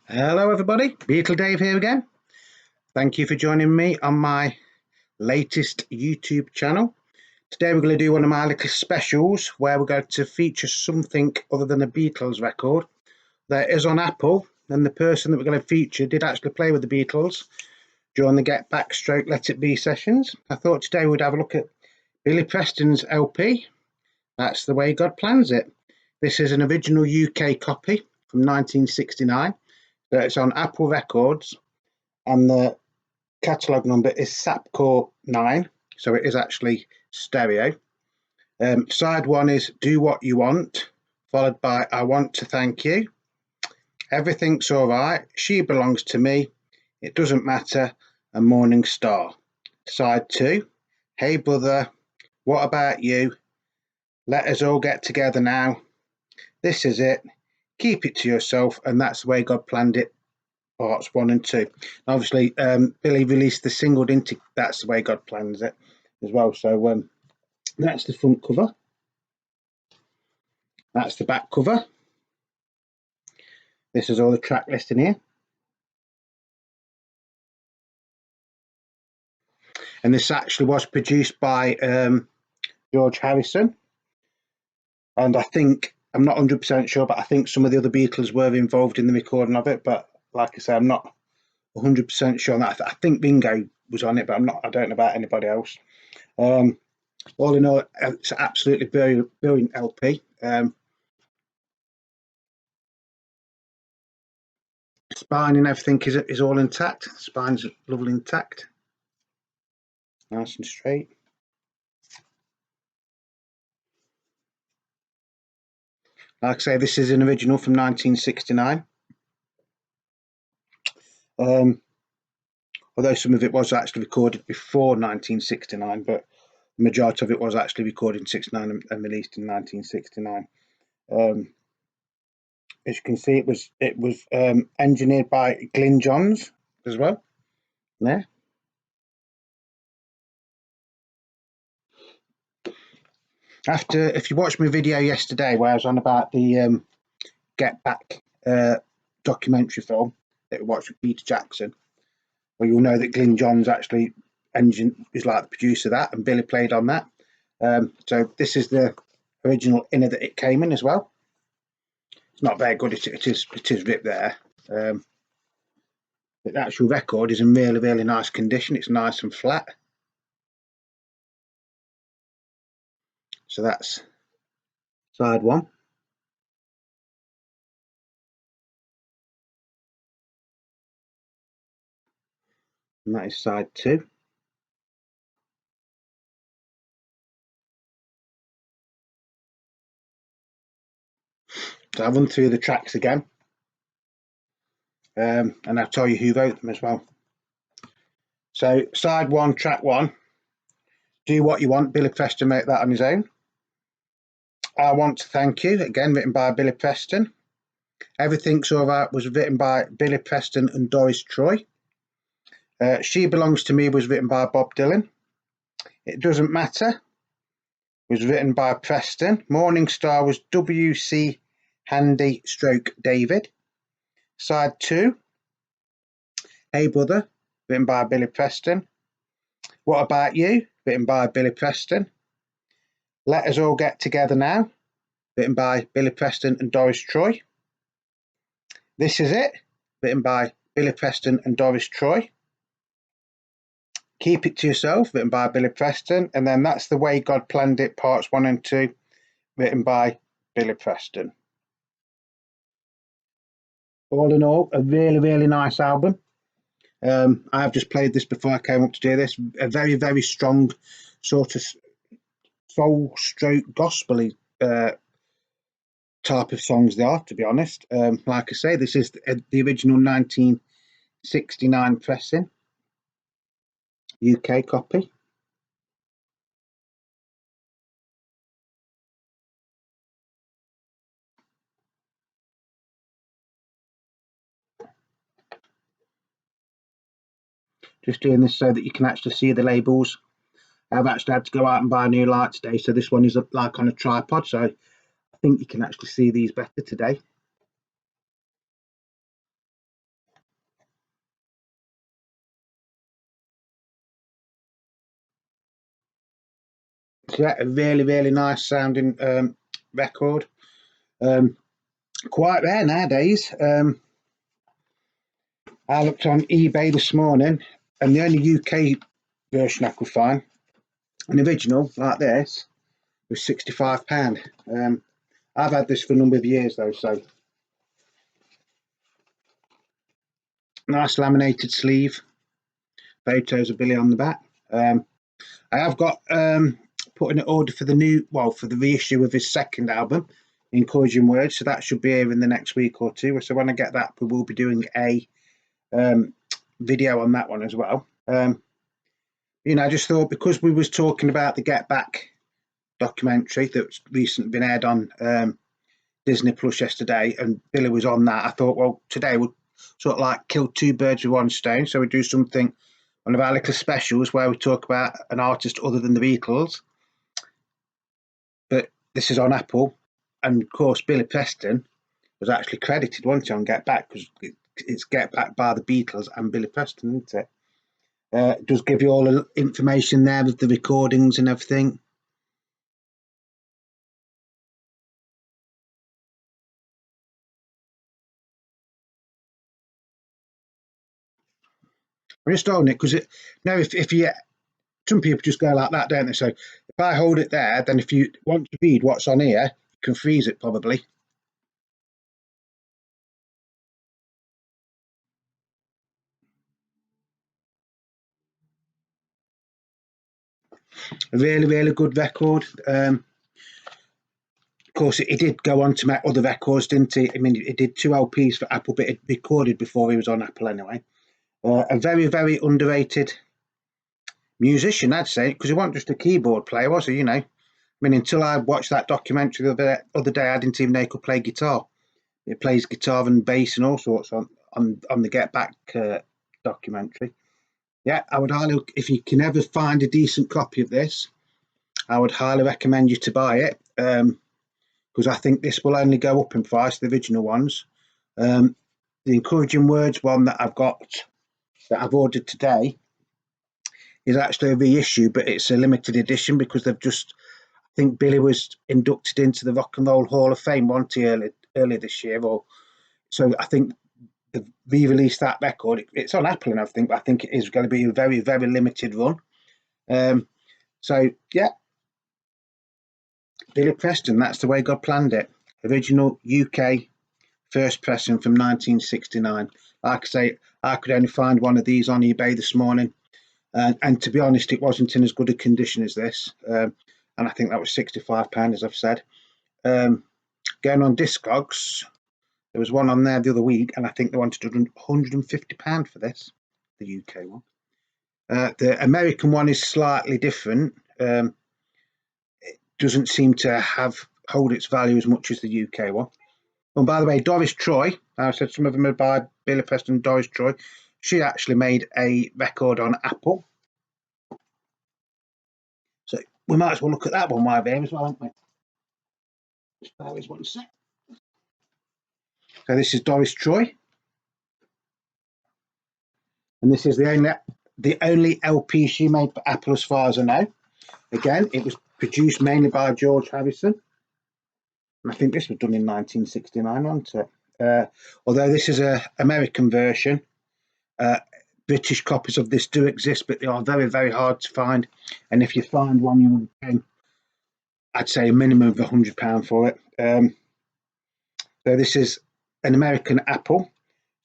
Hello everybody, Beetle Dave here again. Thank you for joining me on my latest YouTube channel. Today we're going to do one of my little specials where we're going to feature something other than a Beatles record that is on Apple, and the person that we're going to feature did actually play with the Beatles during the Get Back Stroke Let It Be sessions. I thought today we'd have a look at Billy Preston's LP, That's the Way God Plans It. This is an original UK copy from 1969. It's on Apple Records, and the catalogue number is Sapcore 9, so it is actually stereo. Side 1 is Do What You Want, followed by I Want to Thank You, Everything's Alright, She Belongs to Me, It Doesn't Matter, and Morning Star. Side 2, Hey Brother, What About You, Let Us All Get Together Now, This Is It, Keep It to Yourself, and That's the Way God Planned It, parts 1 and 2. Obviously, Billy released the single, didn't he? That's the Way God Plans It as well. So that's the front cover. That's the back cover. This is all the track listing here. And this actually was produced by George Harrison. And I think, I'm not 100% sure, but I think some of the other Beatles were involved in the recording of it. But like I say, I'm not 100% sure on that. I think Ringo was on it, but I don't know about anybody else. All in all, it's an absolutely brilliant LP. Spine and everything is all intact. Spine's lovely intact, nice and straight. Like I say, this is an original from 1969. Although some of it was actually recorded before 1969, but the majority of it was actually recorded in 69 and released in 1969. As you can see, it was engineered by Glyn Johns as well. There. If you watched my video yesterday where I was on about the Get Back documentary film that we watched with Peter Jackson, well, you'll know that Glyn Johns actually is like the producer of that, and Billy played on that. So this is the original inner that it came in as well. It's not very good. It is ripped there. But the actual record is in really nice condition. It's nice and flat. So that's side 1. And that is side 2. So I'll run through the tracks again, and I'll tell you who wrote them as well. So side 1, track 1, Do What You Want, Billy Preston wrote that on his own. I Want to Thank You, again written by Billy Preston. Everything's Alright was written by Billy Preston and Doris Troy. She Belongs to Me was written by Bob Dylan. It Doesn't Matter was written by Preston. Morning Star was W.C. Handy / David. Side 2, Hey Brother, written by Billy Preston. What About You, written by Billy Preston. Let Us All Get Together Now, written by Billy Preston and Doris Troy. This Is It, written by Billy Preston and Doris Troy. Keep It to Yourself, written by Billy Preston. And then That's the Way God Planned It, parts 1 and 2, written by Billy Preston. All in all, a really nice album. I've just played this before I came up to do this. A very strong sort of soul stroke gospel-y type of songs they are, to be honest. Like I say, this is the original 1969 pressing, UK copy. Just doing this so that you can actually see the labels. I've actually had to go out and buy a new light today, so this one is like on a tripod, so I think you can actually see these better today. yeah, a really nice sounding record. Quite rare nowadays. I looked on eBay this morning, and the only UK version I could find, an original like this, was £65. I've had this for a number of years though, so nice laminated sleeve, photos of Billy on the back. I have got put in an order for for the reissue of his second album, Encouraging Words, so that should be here in the next week or two. So when I get that, we will be doing a video on that one as well. I just thought, because we was talking about the Get Back documentary that's recently been aired on Disney Plus yesterday, and Billy was on that, I thought, well, today we'll sort of like kill two birds with one stone. So we do something, one of our little specials, where we talk about an artist other than the Beatles. But this is on Apple, and of course Billy Preston was actually credited, wasn't he, on Get Back, because it's Get Back by the Beatles and Billy Preston, isn't it? It does give you all the information there with the recordings and everything. I'm just holding it because if you, some people just go like that, don't they? So if I hold it there, then if you want to read what's on here, you can freeze it probably. A really good record. Of course, it did go on to make other records, didn't he? I mean, it did 2 LPs for Apple, but it recorded before he was on Apple anyway. A very underrated musician, I'd say, because he wasn't just a keyboard player, was he? I mean, until I watched that documentary the other day, I didn't even know he could play guitar. He plays guitar and bass and all sorts on the Get Back documentary. Yeah, I would highly, if you can ever find a decent copy of this, I would highly recommend you to buy it, because I think this will only go up in price, the original ones. The Encouraging Words one that I've ordered today is actually a reissue, but it's a limited edition because I think Billy was inducted into the Rock and Roll Hall of Fame, wasn't he, earlier this year, so I think they've re-released that record. It's on Apple and everything, but I think it is going to be a very limited run. So yeah, Billy Preston, that's the way God planned it. Original UK first pressing from 1969. Like I say, I could only find one of these on eBay this morning, and to be honest, it wasn't in as good a condition as this, and I think that was £65, as I've said. Going on Discogs, there was one on there the other week, and I think they wanted £150 for this, the UK one. The American one is slightly different. It doesn't seem to hold its value as much as the UK one. And by the way, Doris Troy, I said some of them are by Billy Preston, Doris Troy. She actually made a record on Apple. So we might as well look at that one while we're here as well, haven't we? Just always one sec. So this is Doris Troy. And this is the only LP she made for Apple as far as I know. Again, it was produced mainly by George Harrison. And I think this was done in 1969, wasn't it? Although this is an American version. British copies of this do exist, but they are very hard to find. And if you find one, you will pay, I'd say, a minimum of £100 for it. So this is an American Apple.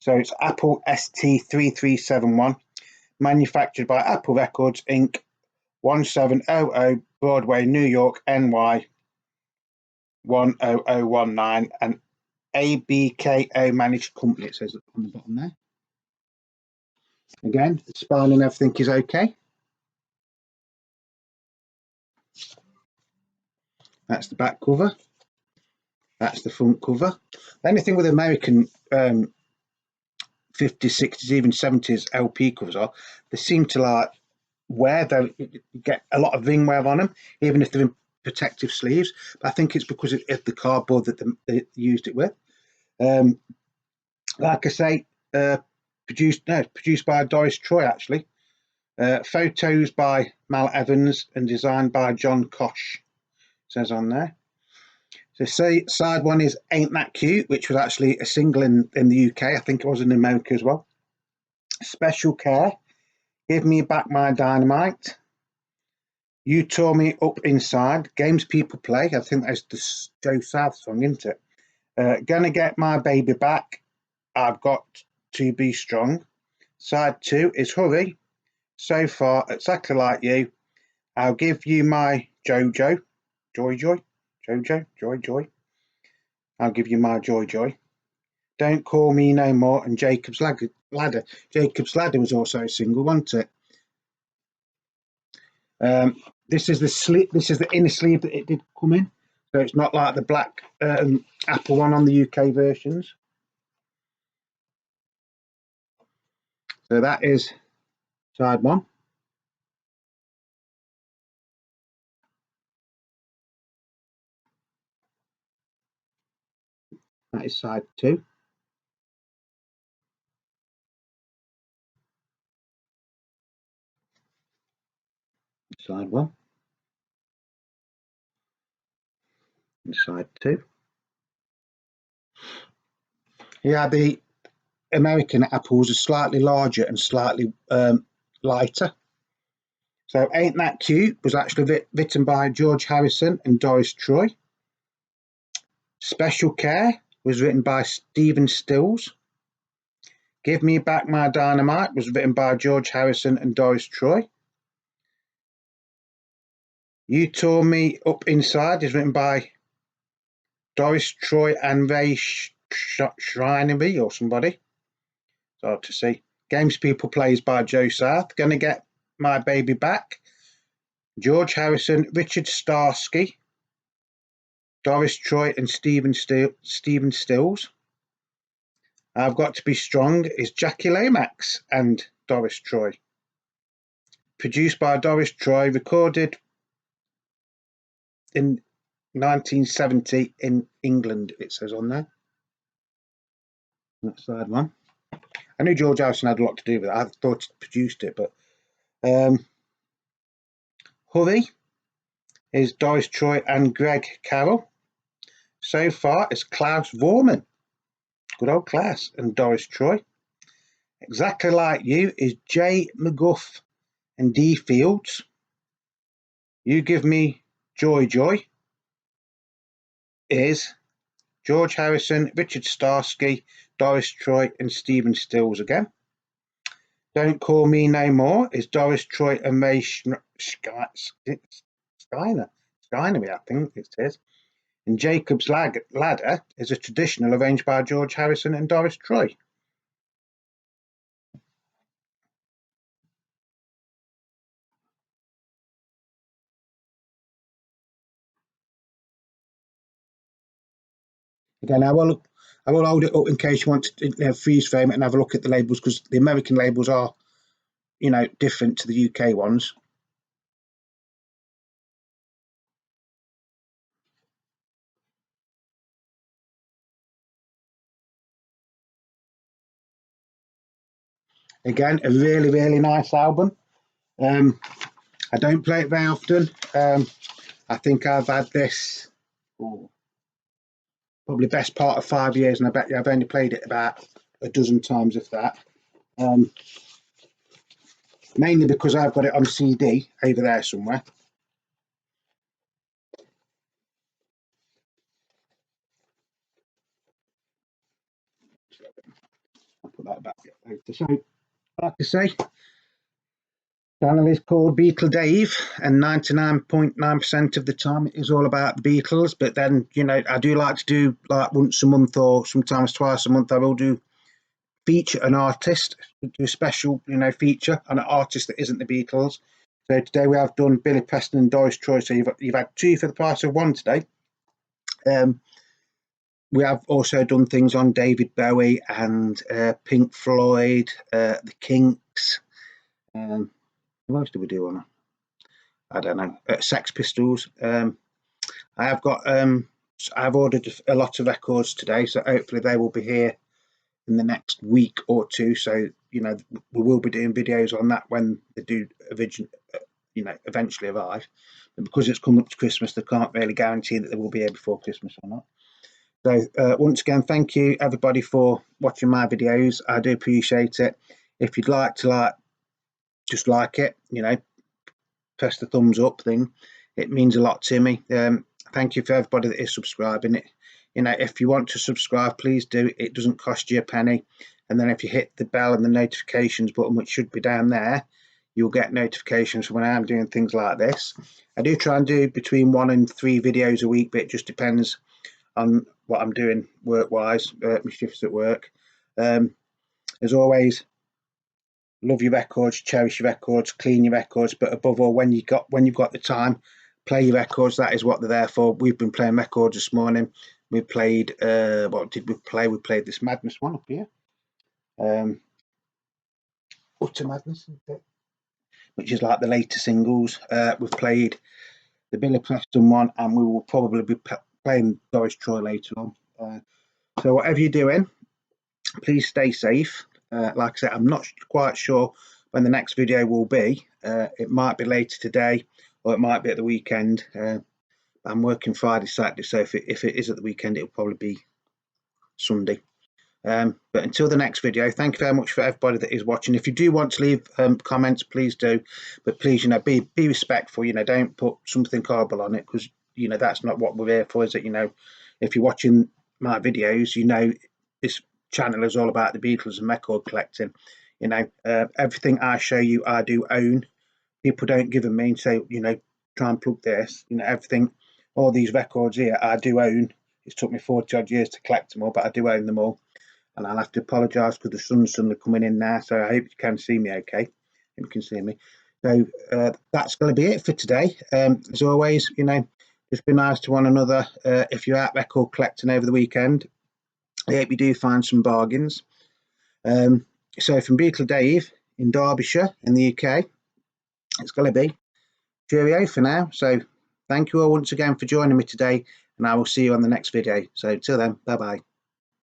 So it's Apple ST3371, manufactured by Apple Records Inc., 1700 Broadway, New York, NY 10019, and ABKO managed company, it says on the bottom there. Again, the spine and everything is okay. That's the back cover. That's the front cover. Anything with American 50s, 60s, even 70s LP covers are, they seem to like wear, you get a lot of ring wear on them, even if they're in protective sleeves. But I think it's because of the cardboard that they used it with. Like I say, produced by Doris Troy, actually. Photos by Mal Evans and designed by John Kosh, says on there. So side one is Ain't That Cute, which was actually a single in the UK. I think it was in America as well. Special Care, Give Me Back My Dynamite, You Tore Me Up Inside, Games People Play. I think that's the Joe South song, isn't it? Gonna Get My Baby Back, I've Got to Be Strong. Side two is Hurry, So Far, Exactly Like You, I'll Give You My Jojo, Jojo. I'll Give You My Joy. Don't Call Me No More, and Jacob's Ladder. Jacob's Ladder was also a single, wasn't it? This is the inner sleeve that it did come in, so it's not like the black Apple one on the UK versions. So that is side one. That is side two. Side one. And side two. Yeah, the American apples are slightly larger and slightly lighter. So Ain't That Cute was actually written by George Harrison and Doris Troy. Special Care was written by Stephen Stills. Give Me Back My Dynamite was written by George Harrison and Doris Troy. You Tore Me Up Inside is written by Doris Troy and Ray Schreinery or somebody. It's hard to see. Games People Plays by Joe South. Gonna Get My Baby Back, George Harrison, Richard Starsky, Doris Troy and Stephen Stills. I've Got to Be Strong is Jackie Lomax and Doris Troy. Produced by Doris Troy, recorded in 1970 in England, it says on there. That's side one. I knew George Harrison had a lot to do with it. I thought he produced it, but Hurry is Doris Troy and Greg Carroll. So Far is Klaus Vorman, good old Klaus, and Doris Troy. Exactly Like You is Jay McGuff and Dee Fields. You Give Me Joy is George Harrison, Richard Starsky, Doris Troy, and Stephen Stills again. Don't Call Me No More is Doris Troy and Ray Schreinery, I think it says. And Jacob's Ladder is a traditional arranged by George Harrison and Doris Troy. Again, I will hold it up in case you want to freeze frame it and have a look at the labels, because the American labels are, different to the UK ones. Again, a really, really nice album. I don't play it very often. I think I've had this probably best part of 5 years, and I bet you I've only played it about a dozen times, if that. Mainly because I've got it on CD over there somewhere. I'll put that back later. So, like I say, channel is called Beatle Dave, and 99.9% of the time it is all about Beatles. But then, I do like to do like once a month or sometimes twice a month. I will do feature an artist, do a special, feature on an artist that isn't the Beatles. So today we have done Billy Preston and Doris Troy. So you've had two for the price of one today. We have also done things on David Bowie and Pink Floyd, the Kinks. What else did we do on? I don't know. Sex Pistols. I have got. I've ordered a lot of records today, so hopefully they will be here in the next week or two. So we will be doing videos on that when they do eventually arrive. But because it's coming up to Christmas, they can't really guarantee that they will be here before Christmas or not. So once again, thank you everybody for watching my videos. I do appreciate it. If you'd like to just like it, press the thumbs up thing. It means a lot to me. Thank you for everybody that is subscribing. If you want to subscribe, please do. It doesn't cost you a penny. And then if you hit the bell and the notifications button, which should be down there, you'll get notifications when I'm doing things like this. I do try and do between 1 and 3 videos a week, but it just depends on what I'm doing work-wise, my shifts at work. As always, love your records, cherish your records, clean your records, but above all, when you've got the time, play your records. That is what they're there for. We've been playing records this morning. We played, what did we play? We played this Madness one up here. Utter Madness, isn't it? Which is like the later singles. We've played the Billy Preston one, and we will probably be playing Dolly Troy later on. So whatever you're doing, please stay safe. Like I said, I'm not quite sure when the next video will be. It might be later today, or it might be at the weekend. I'm working Friday, Saturday, so if it is at the weekend, it'll probably be Sunday. But until the next video, thank you very much for everybody that is watching. If you do want to leave comments, please do, but please, be respectful. Don't put something horrible on it, because that's not what we're here for, is it? If you're watching my videos, this channel is all about the Beatles and record collecting. Everything I show you, I do own. People don't give them me and say, try and plug this. Everything, all these records here, I do own. It's took me 40 odd years to collect them all, but I do own them all. And I'll have to apologise because the sun's suddenly coming in now, so I hope you can see me okay. You can see me. So that's going to be it for today. As always, just be nice to one another. If you're out record collecting over the weekend, I hope you do find some bargains. So from Beatle Dave in Derbyshire in the UK, it's going to be cheerio for now. So thank you all once again for joining me today, and I will see you on the next video. So till then, bye bye.